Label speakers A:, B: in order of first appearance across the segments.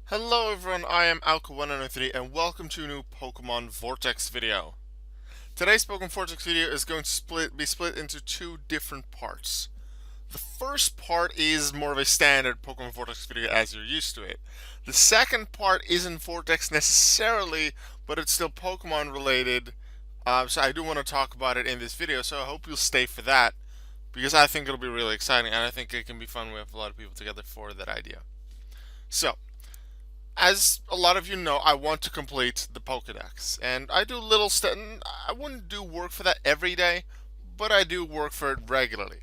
A: Hello everyone, I am Alka193 and welcome to a new Pokemon Vortex video. Today's Pokemon Vortex video is going to be split into two different parts. The first part is more of a standard Pokemon Vortex video as you're used to it. The second part isn't Vortex necessarily, but it's still Pokemon related, so I do want to talk about it in this video, so I hope you'll stay for that, because I think it'll be really exciting and I think it can be fun. We have a lot of people together for that idea. So, as a lot of you know, I want to complete the Pokédex, and I do little stuff. I wouldn't do work for that every day, but I do work for it regularly.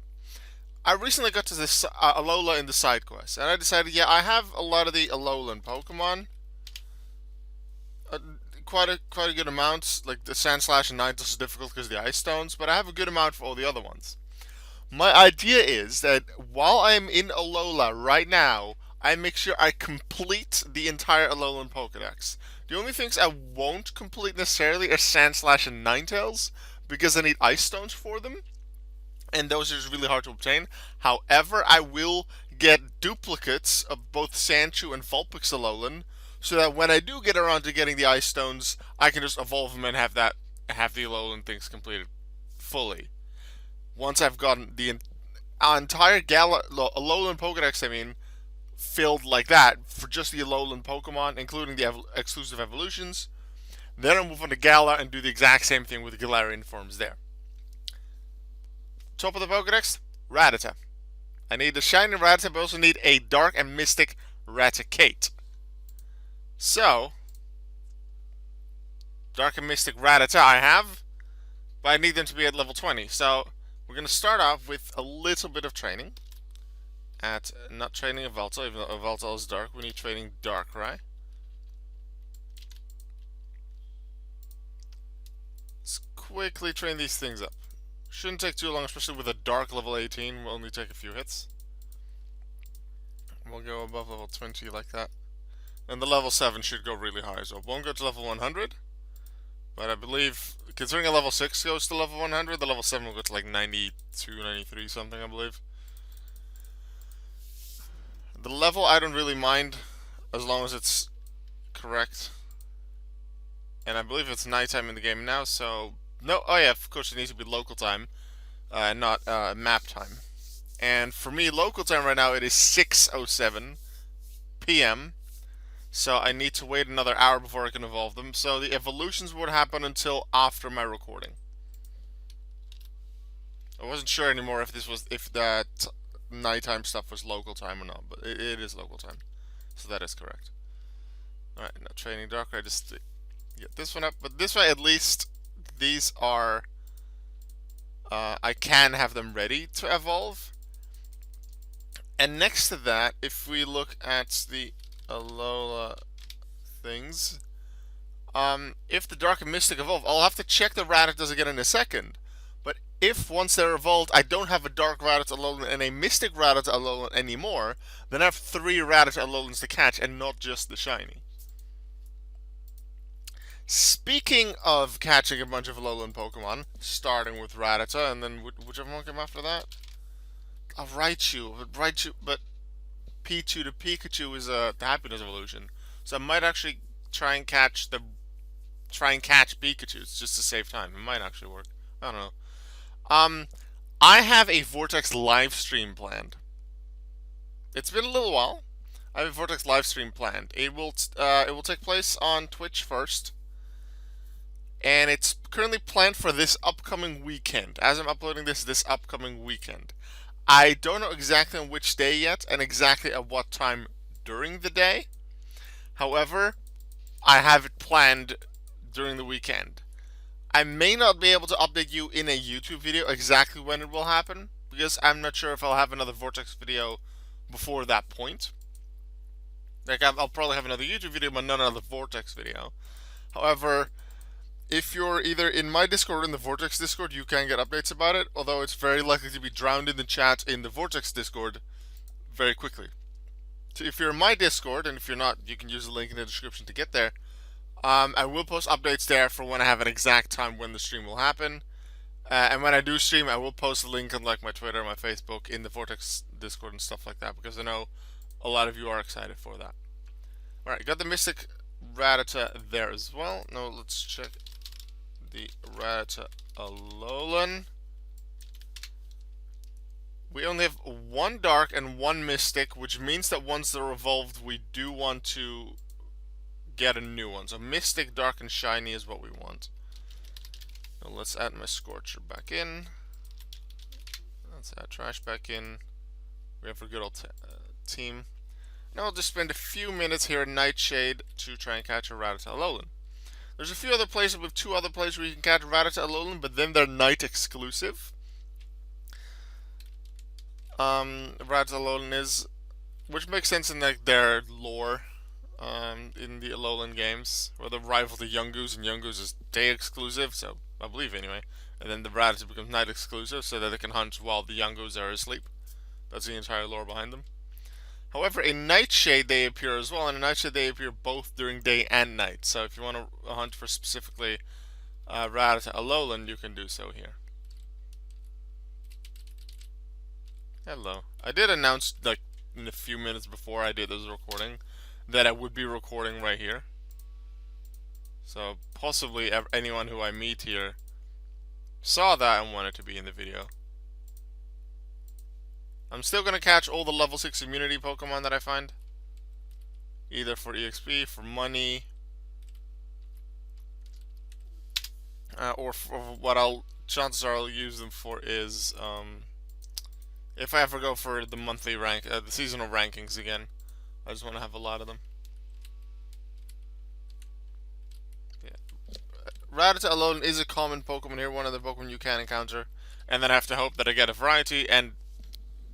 A: I recently got to this Alola in the side quest, and I decided, yeah, I have a lot of the Alolan Pokemon, uh, quite a good amount. Like the Sandslash and Ninetales is difficult because of the Ice Stones, but I have a good amount for all the other ones. My idea is that while I'm in Alola right now, I make sure I complete the entire Alolan Pokedex. The only things I won't complete necessarily are Sandslash and Ninetales, because I need Ice Stones for them, and those are just really hard to obtain. However, I will get duplicates of both Sandshrew and Vulpix Alolan, so that when I do get around to getting the Ice Stones, I can just evolve them and have the Alolan things completed fully. Once I've gotten the entire Alolan Pokedex, filled like that for just the Alolan Pokemon, including the exclusive evolutions, then I'll move on to Gala and do the exact same thing with the Galarian forms there. Top of the Pokedex, Rattata. I need the shiny Rattata, but I also need a Dark and Mystic Raticate. So, Dark and Mystic Rattata I have, but I need them to be at level 20. So, we're going to start off with a little bit of training. At not training a Yveltal, even though Yveltal is dark, we need training Darkrai. Let's quickly train these things up. Shouldn't take too long, especially with a Dark level 18, we'll only take a few hits. We'll go above level 20 like that. And the level 7 should go really high, so it won't go to level 100. But I believe, considering a level 6 goes to level 100, the level 7 will go to like 92, 93 something, I believe. The level I don't really mind, as long as it's correct. And I believe it's nighttime in the game now, so... No, oh yeah, of course it needs to be local time, not map time. And for me, local time right now, it is 6:07 p.m. So I need to wait another hour before I can evolve them. So the evolutions would happen until after my recording. I wasn't sure anymore if that nighttime stuff was local time or not, but it is local time, so that is correct. All right, now training Darkrai, just get this one up, but this way at least these are I can have them ready to evolve. And next to that, if we look at the Alola things, if the Dark and Mystic evolve, I'll have to check the Rattatas again in a second. But if once they're evolved, I don't have a Dark Rattata Alolan and a Mystic Rattata Alolan anymore, then I have 3 Rattata Alolans to catch and not just the shiny. Speaking of catching a bunch of Alolan Pokemon, starting with Rattata, and then whichever one came after that? Raichu, but P2 to Pikachu is the Happiness evolution. So I might actually try and catch Pikachu just to save time. It might actually work. I don't know. I have a Vortex live stream planned. It's been a little while. I have a Vortex live stream planned. It will take place on Twitch first, and it's currently planned for this upcoming weekend. As I'm uploading this upcoming weekend. I don't know exactly on which day yet, and exactly at what time during the day. However, I have it planned during the weekend. I may not be able to update you in a YouTube video exactly when it will happen, because I'm not sure if I'll have another Vortex video before that point. Like, I'll probably have another YouTube video, but not another Vortex video. However, if you're either in my Discord or in the Vortex Discord, you can get updates about it, although it's very likely to be drowned in the chat in the Vortex Discord very quickly. So if you're in my Discord, and if you're not, you can use the link in the description to get there. I will post updates there for when I have an exact time when the stream will happen. And when I do stream, I will post a link on like my Twitter, my Facebook, in the Vortex Discord and stuff like that, because I know a lot of you are excited for that. Alright, got the Mystic Rattata there as well. Now let's check the Rattata Alolan. We only have one Dark and one Mystic, which means that once they're evolved, we do want to get a new one. So Mystic, Dark, and Shiny is what we want. Now let's add my Scorcher back in. Let's add Trash back in. We have a good old team. Now I'll just spend a few minutes here in Nightshade to try and catch a Rattata Alolan. There's a few other places, with 2 other places where you can catch Rattata Alolan, but then they're night exclusive. Rattata Alolan is, which makes sense in like their lore, in the Alolan games, where they rival the Yungoos, and Yungoos is day exclusive, so I believe anyway. And then the Rattata becomes night exclusive, so that they can hunt while the Yungoos are asleep. That's the entire lore behind them. However, in Nightshade they appear as well, and in Nightshade they appear both during day and night. So if you want to hunt for specifically Rattata Alolan, you can do so here. Hello. I did announce, like, in a few minutes before I did this recording, that I would be recording right here. So possibly anyone who I meet here saw that and wanted to be in the video. I'm still going to catch all the level 6 immunity Pokemon that I find. Either for EXP, for money, or for what chances are I'll use them for is, if I ever go for the monthly rank, the seasonal rankings again. I just want to have a lot of them. Yeah. Rattata Alolan is a common Pokemon here, one of the Pokemon you can encounter. And then I have to hope that I get a variety, and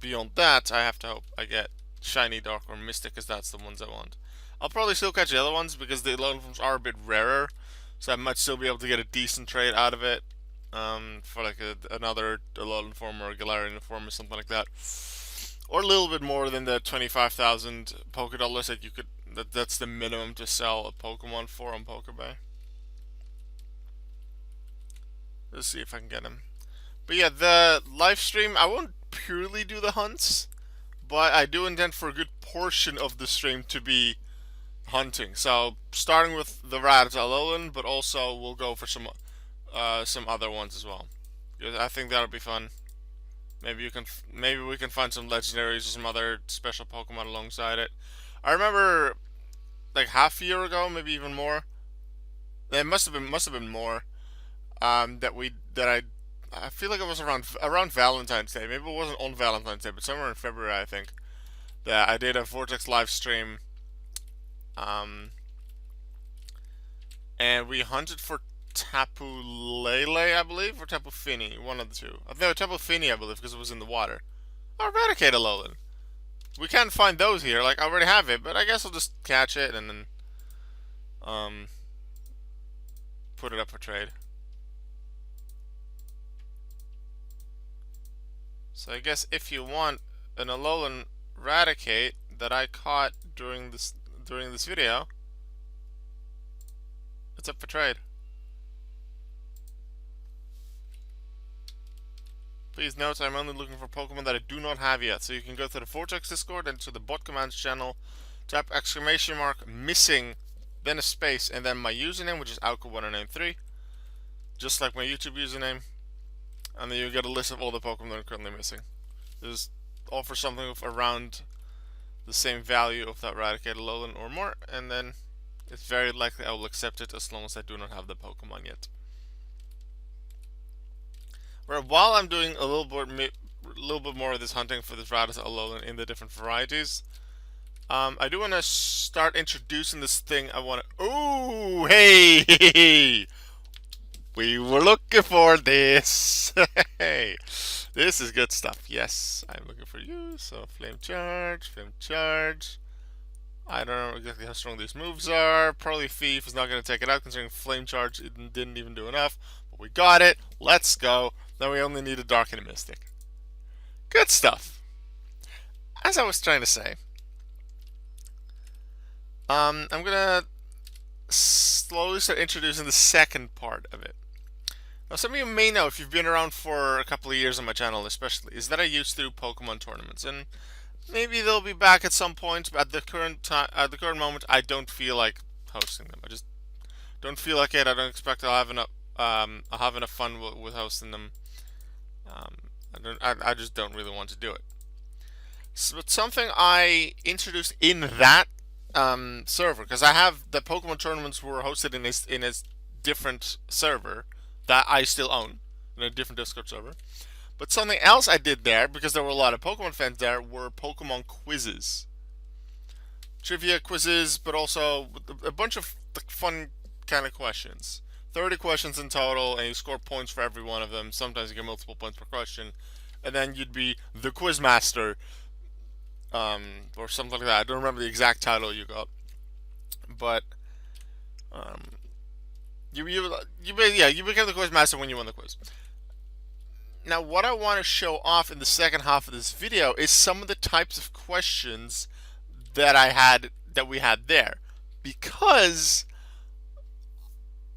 A: beyond that, I have to hope I get Shiny, Dark, or Mystic, because that's the ones I want. I'll probably still catch the other ones, because the Alolan forms are a bit rarer, so I might still be able to get a decent trade out of it. For like another Alolan form or a Galarian form or something like that, or a little bit more than the 25,000 Pokédollars that you could. That's the minimum to sell a Pokemon for on Pokebay. Let's see if I can get him. But yeah, the live stream, I won't purely do the hunts, but I do intend for a good portion of the stream to be hunting. So starting with the Rattata Alolan, but also we'll go for some other ones as well. I think that'll be fun. Maybe we can find some legendaries or some other special Pokemon alongside it. I remember like half a year ago, maybe even more. It must have been more. I feel like it was around Valentine's Day. Maybe it wasn't on Valentine's Day, but somewhere in February I think. That I did a Vortex live stream. And we hunted for Tapu Lele, I believe, or Tapu Fini, one of the two. No, Tapu Fini, I believe, because it was in the water. Oh, Eradicate Alolan. We can't find those here. Like, I already have it, but I guess I'll just catch it and then put it up for trade. So I guess if you want an Alolan Eradicate that I caught during this video, it's up for trade. Please note I'm only looking for Pokemon that I do not have yet, so you can go to the Vortex Discord and to the bot commands channel, type !missing, then a space, and then my username, which is Alka1993, just like my YouTube username, and then you get a list of all the Pokemon that are currently missing. Just offer something of around the same value of that Eradicate Alolan or more, and then it's very likely I will accept it as long as I do not have the Pokemon yet. While I'm doing a little bit more of this hunting for this Rattata Alolan in the different varieties, I do want to start introducing this thing. I want to. Ooh, hey! We were looking for this. Hey, this is good stuff. Yes, I'm looking for you. So Flame Charge, Flame Charge. I don't know exactly how strong these moves are. Probably Thief is not going to take it out, considering Flame Charge didn't even do enough. But we got it. Let's go. Now we only need a Dark and a Mystic. Good stuff. As I was trying to say, I'm gonna slowly start introducing the second part of it. Now, some of you may know, if you've been around for a couple of years on my channel especially, is that I used to do Pokemon tournaments. And Maybe they'll be back at some point, but at the current moment, I don't feel like hosting them. I just don't feel like it. I don't expect I'll have enough fun with hosting them. Um, I just don't really want to do it. So, but something I introduced in that server, because I have the Pokemon tournaments were hosted in a different server that I still own in a different Discord server. But something else I did there, because there were a lot of Pokemon fans there, were Pokemon quizzes, trivia quizzes, but also a bunch of fun kind of questions. 30 questions in total, and you score points for every one of them. Sometimes you get multiple points per question, and then you'd be the quiz master, or something like that. I don't remember the exact title you got, but um, you became the quiz master when you won the quiz. Now, what I want to show off in the second half of this video is some of the types of questions that we had there, because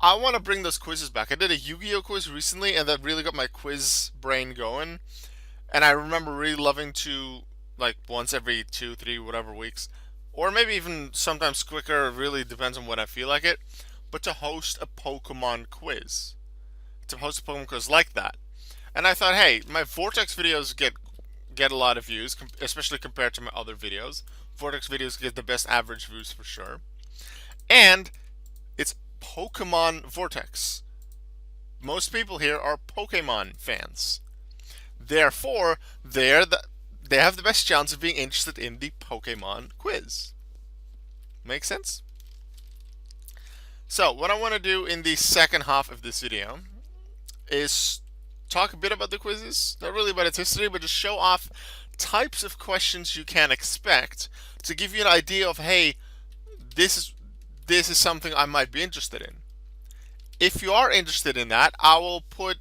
A: I want to bring those quizzes back. I did a Yu-Gi-Oh quiz recently, and that really got my quiz brain going. And I remember really loving to, like, once every 2, 3, whatever weeks, or maybe even sometimes quicker. It really depends on when I feel like it. But to host a Pokemon quiz, like that. And I thought, hey, my Vortex videos get a lot of views, especially compared to my other videos. Vortex videos get the best average views for sure. And it's Pokemon Vortex. Most people here are Pokemon fans. Therefore, they have the best chance of being interested in the Pokemon quiz. Make sense? So, what I want to do in the second half of this video is talk a bit about the quizzes. Not really about its history, but just show off types of questions you can expect to give you an idea of, hey, this is something I might be interested in. If you are interested in that, I will put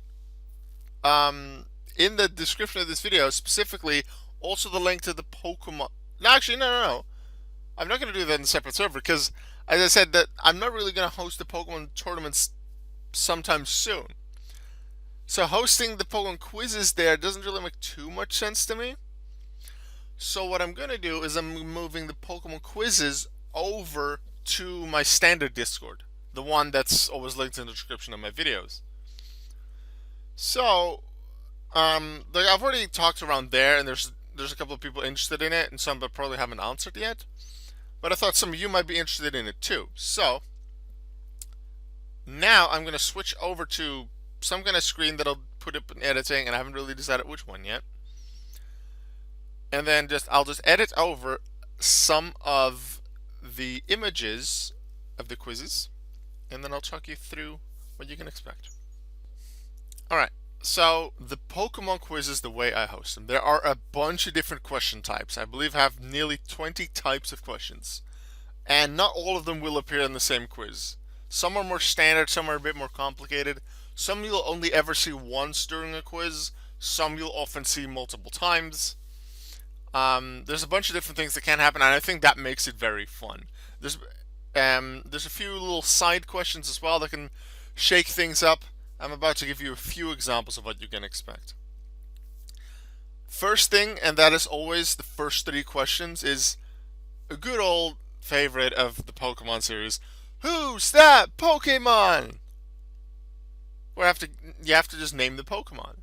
A: in the description of this video specifically also the link to the Pokemon. No, actually, no. I'm not going to do that in a separate server because, as I said, that I'm not really going to host the Pokemon tournaments sometime soon. So hosting the Pokemon quizzes there doesn't really make too much sense to me. So what I'm going to do is I'm moving the Pokemon quizzes over to my standard Discord, the one that's always linked in the description of my videos. So, I've already talked around there, and there's a couple of people interested in it, and some that probably haven't answered yet. But I thought some of you might be interested in it too. So, now I'm going to switch over to some kind of screen that I'll put up in editing, and I haven't really decided which one yet. And then I'll just edit over some of the images of the quizzes, and then I'll talk you through what you can expect. Alright, so the Pokemon quizzes, the way I host them, there are a bunch of different question types. I believe I have nearly 20 types of questions, and not all of them will appear in the same quiz. Some are more standard, some are a bit more complicated. Some you'll only ever see once during a quiz, some you'll often see multiple times. There's a bunch of different things that can happen, and I think that makes it very fun. There's a few little side questions as well that can shake things up. I'm about to give you a few examples of what you can expect. First thing, and that is always the first 3 questions, is a good old favorite of the Pokemon series. Who's that Pokemon? Where you have to just name the Pokemon.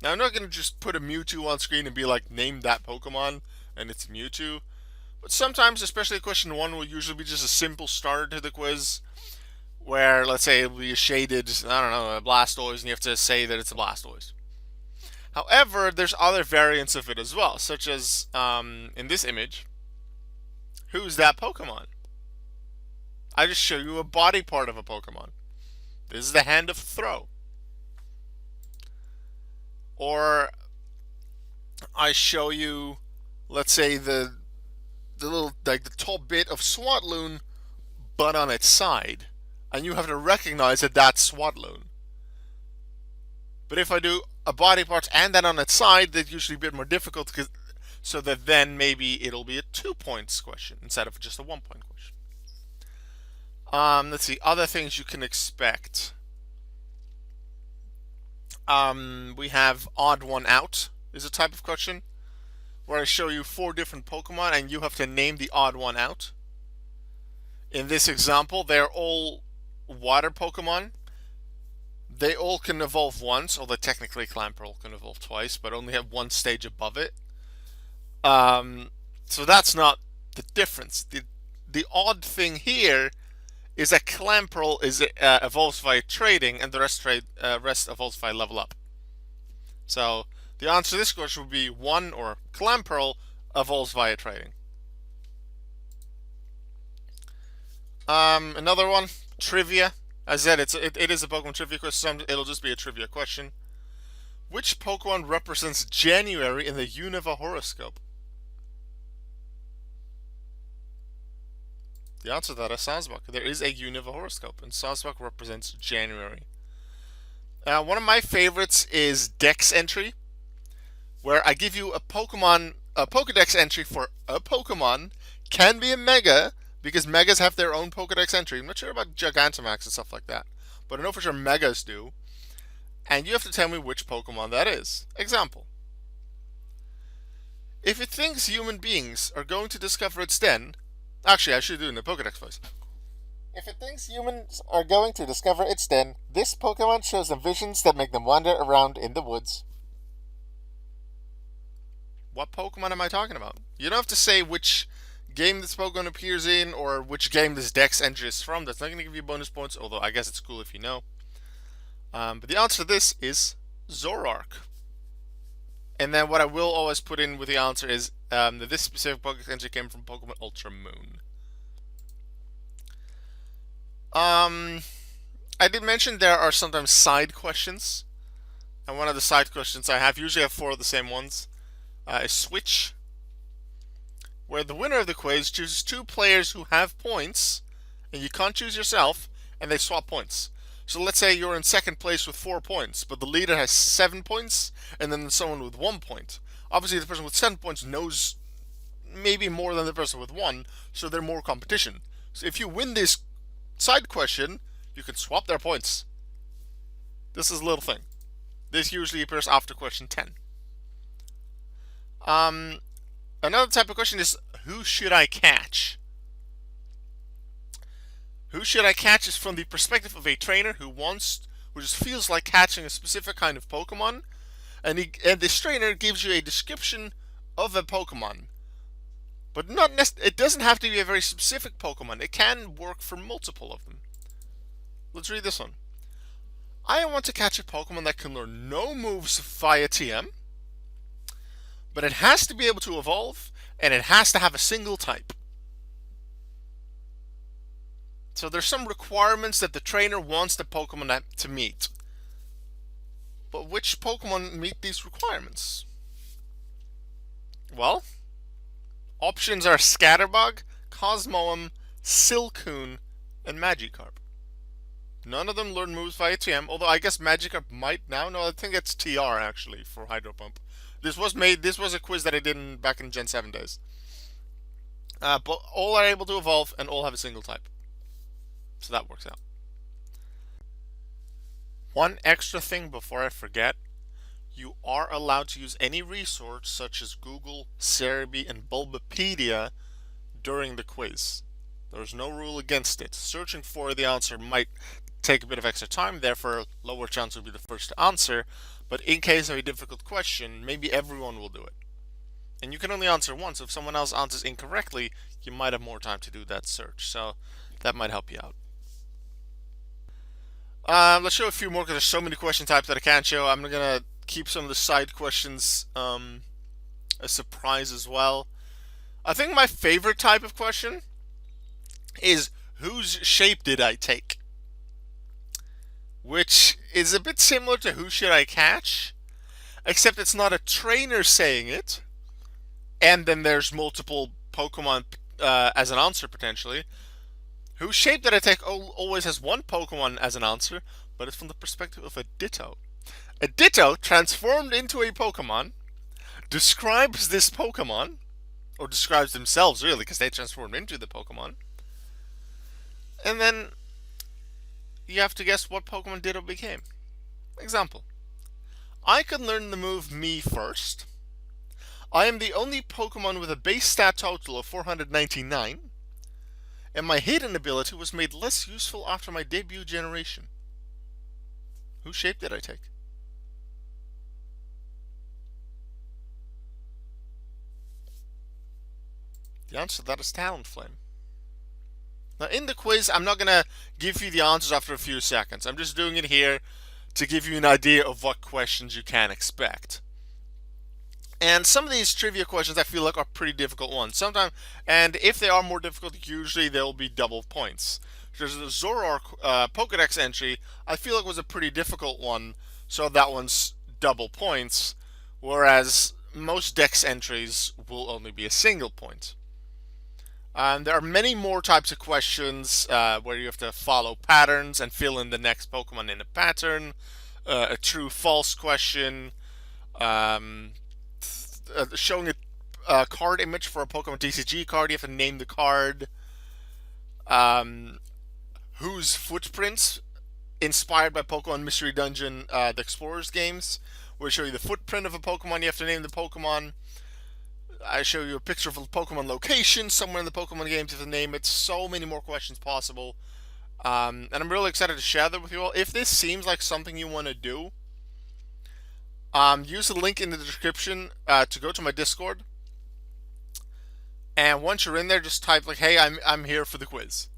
A: Now, I'm not going to just put a Mewtwo on screen and be like, name that Pokemon, and it's Mewtwo. But sometimes, especially question 1, will usually be just a simple starter to the quiz, where, let's say, it'll be a shaded, I don't know, a Blastoise, and you have to say that it's a Blastoise. However, there's other variants of it as well, such as, in this image, who's that Pokemon? I just show you a body part of a Pokemon. This is the hand of throw. Or I show you, let's say, the little, like the top bit of Swatloon, but on its side, and you have to recognize that that's Swatloon. But if I do a body part and then on its side, that's usually a bit more difficult, so that then maybe it'll be a 2 points question instead of just a 1 point question. Let's see, other things you can expect. We have odd one out is a type of question, where I show you 4 different Pokemon and you have to name the odd one out. In this example, they're all water Pokemon. They all can evolve once, although technically Clamperl can evolve twice, but only have one stage above it. Um, so that's not the difference. The odd thing here is that Clamperl evolves via trading, and the rest evolves via level up. So the answer to this question would be 1, or Clamperl evolves via trading. Another one, trivia. As I said, it is a Pokemon trivia question. It'll just be a trivia question. Which Pokemon represents January in the Unova horoscope? The answer to that is Sazbak. There is a Unova horoscope, and Sazbak represents January. One of my favorites is Dex entry, where I give you a Pokédex entry for a Pokemon. Can be a Mega, because Megas have their own Pokédex entry. I'm not sure about Gigantamax and stuff like that, but I know for sure Megas do. And you have to tell me which Pokemon that is. Example. If it thinks human beings are going to discover its den... Actually, I should do it in the Pokédex voice. If it thinks humans are going to discover its den, this Pokemon shows them visions that make them wander around in the woods. What Pokemon am I talking about? You don't have to say which game this Pokemon appears in or which game this Dex entry is from. That's not going to give you bonus points, although I guess it's cool if you know. But the answer to this is Zoroark. And then what I will always put in with the answer is that this specific Pokédex entry came from Pokemon Ultra Moon. I did mention there are sometimes side questions. And one of the side questions I usually have 4 of the same ones, is Switch, where the winner of the quiz chooses 2 players who have points, and you can't choose yourself, and they swap points. So let's say you're in second place with 4 points, but the leader has 7 points, and then someone with 1 point. Obviously, the person with 7 points knows maybe more than the person with 1, so they're more competition. So if you win this side question, you can swap their points. This is a little thing. This usually appears after question 10. Another type of question is, who should I catch? Who should I catch is from the perspective of a trainer who just feels like catching a specific kind of Pokemon, and this trainer gives you a description of a Pokemon, but it doesn't have to be a very specific Pokemon. It can work for multiple of them. Let's read this one. I want to catch a Pokemon that can learn no moves via TM, but it has to be able to evolve, and it has to have a single type. So there's some requirements that the trainer wants the Pokemon to meet. But which Pokemon meet these requirements? Well, options are Scatterbug, Cosmoem, Silcoon, and Magikarp. None of them learn moves via TM, although I guess Magikarp might now. No, I think it's TR actually for Hydro Pump. This was a quiz that I did back in Gen 7 days. But all are able to evolve and all have a single type. So that works out. One extra thing before I forget. You are allowed to use any resource such as Google, Cerebi, and Bulbapedia during the quiz. There's no rule against it. Searching for the answer might take a bit of extra time, therefore lower chance will be the first to answer, but in case of a difficult question, maybe everyone will do it. And you can only answer once. If someone else answers incorrectly, you might have more time to do that search, so that might help you out. Let's show a few more because there's so many question types that I can't show. I'm gonna keep some of the side questions a surprise as well. I think my favorite type of question is, whose shape did I take? Which is a bit similar to who should I catch, except it's not a trainer saying it, and then there's multiple Pokemon as an answer potentially. Whose shape did I take always has one Pokemon as an answer, but it's from the perspective of a Ditto. A Ditto transformed into a Pokemon describes this Pokemon, or describes themselves really, because they transformed into the Pokemon. And then you have to guess what Pokemon Ditto became. Example. I can learn the move Me first. I am the only Pokemon with a base stat total of 499, and my hidden ability was made less useful after my debut generation. Whose shape did I take? The answer to that is Talonflame. Now, in the quiz, I'm not going to give you the answers after a few seconds. I'm just doing it here to give you an idea of what questions you can expect. And some of these trivia questions I feel like are pretty difficult ones. Sometimes, and if they are more difficult, usually they'll be double points. There's the Zoroark Pokédex entry, I feel like was a pretty difficult one, so that one's double points, whereas most Dex entries will only be a single point. There are many more types of questions where you have to follow patterns and fill in the next Pokemon in a pattern. A true-false question. Showing a card image for a Pokemon TCG card. You have to name the card. Whose footprints inspired by Pokemon Mystery Dungeon, the Explorers games, where I show you the footprint of a Pokemon. You have to name the Pokemon. I show you a picture of a Pokemon location somewhere in the Pokemon games. You have to name it. So many more questions possible. And I'm really excited to share that with you all. If this seems like something you want to do, use the link in the description to go to my Discord. And once you're in there, just type like, "Hey, I'm here for the quiz."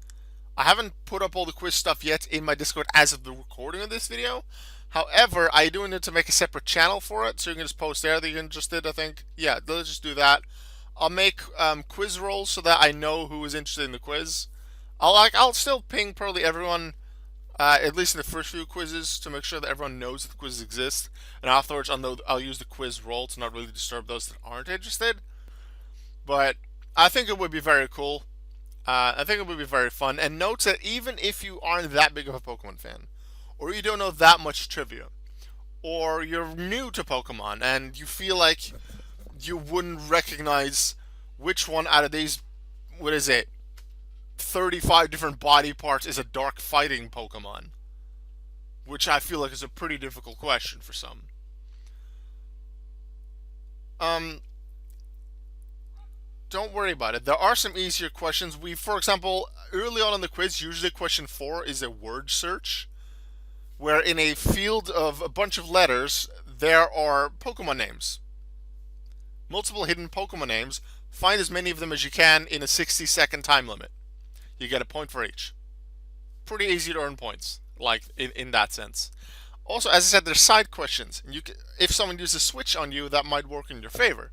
A: I haven't put up all the quiz stuff yet in my Discord as of the recording of this video. However, I do need to make a separate channel for it, so you can just post there that you're interested, I think. Yeah, let's just do that. I'll make quiz rolls so that I know who is interested in the quiz. I'll still ping probably everyone, at least in the first few quizzes, to make sure that everyone knows that the quizzes exist. And afterwards, I'll use the quiz roll to not really disturb those that aren't interested. But I think it would be very cool. I think it would be very fun. And note that even if you aren't that big of a Pokemon fan, or you don't know that much trivia, or you're new to Pokemon and you feel like you wouldn't recognize which one out of these, 35 different body parts is a dark fighting Pokemon, which I feel like is a pretty difficult question for some. Don't worry about it. There are some easier questions. For example, early on in the quiz, usually question 4 is a word search, where in a field of a bunch of letters, there are Pokemon names. Multiple hidden Pokemon names. Find as many of them as you can in a 60-second time limit. You get a point for each. Pretty easy to earn points, like in that sense. Also, as I said, there's side questions. If someone uses Switch on you, that might work in your favor.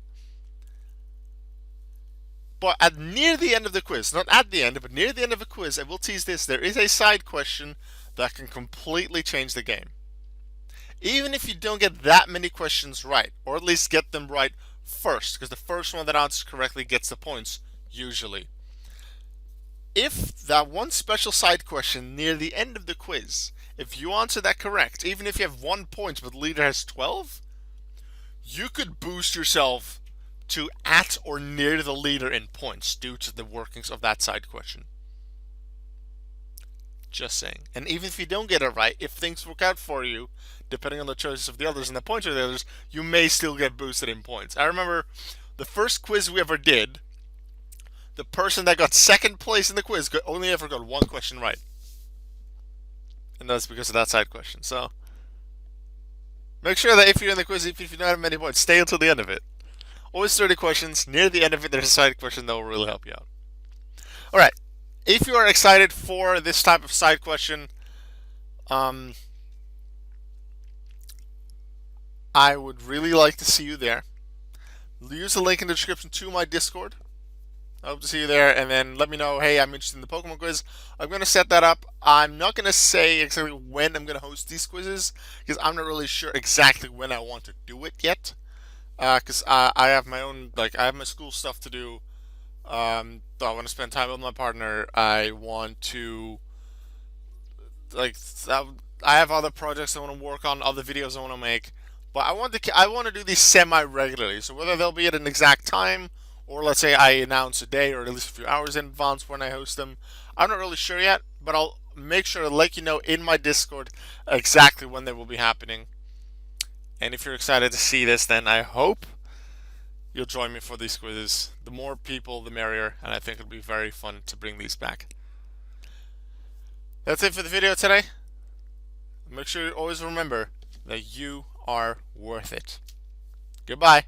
A: But near the end of the quiz, not at the end, but near the end of the quiz, I will tease this, there is a side question that can completely change the game. Even if you don't get that many questions right, or at least get them right first, because the first one that answers correctly gets the points, usually. If that one special side question near the end of the quiz, if you answer that correct, even if you have 1 point but the leader has 12, you could boost yourself to at or near the leader in points due to the workings of that side question. Just saying. And even if you don't get it right, if things work out for you, depending on the choices of the others and the points of the others, you may still get boosted in points. I remember the first quiz we ever did, the person that got second place in the quiz only ever got 1 question right. And that's because of that side question. So make sure that if you're in the quiz, if you don't have many points, stay until the end of it. Always 30 questions. Near the end of it, there's a side question that will really help you out. Alright. If you are excited for this type of side question, I would really like to see you there. Use the link in the description to my Discord. I hope to see you there, and then let me know, hey, I'm interested in the Pokemon quiz. I'm going to set that up. I'm not going to say exactly when I'm going to host these quizzes, because I'm not really sure exactly when I want to do it yet. Because I have my own, I have my school stuff to do. I want to spend time with my partner. I want to, I have other projects I want to work on, other videos I want to make. But I want to do these semi-regularly. So whether they'll be at an exact time, or let's say I announce a day, or at least a few hours in advance when I host them, I'm not really sure yet. But I'll make sure to let you know in my Discord exactly when they will be happening. And if you're excited to see this, then I hope you'll join me for these quizzes. The more people, the merrier, and I think it'll be very fun to bring these back. That's it for the video today. Make sure you always remember that you are worth it. Goodbye.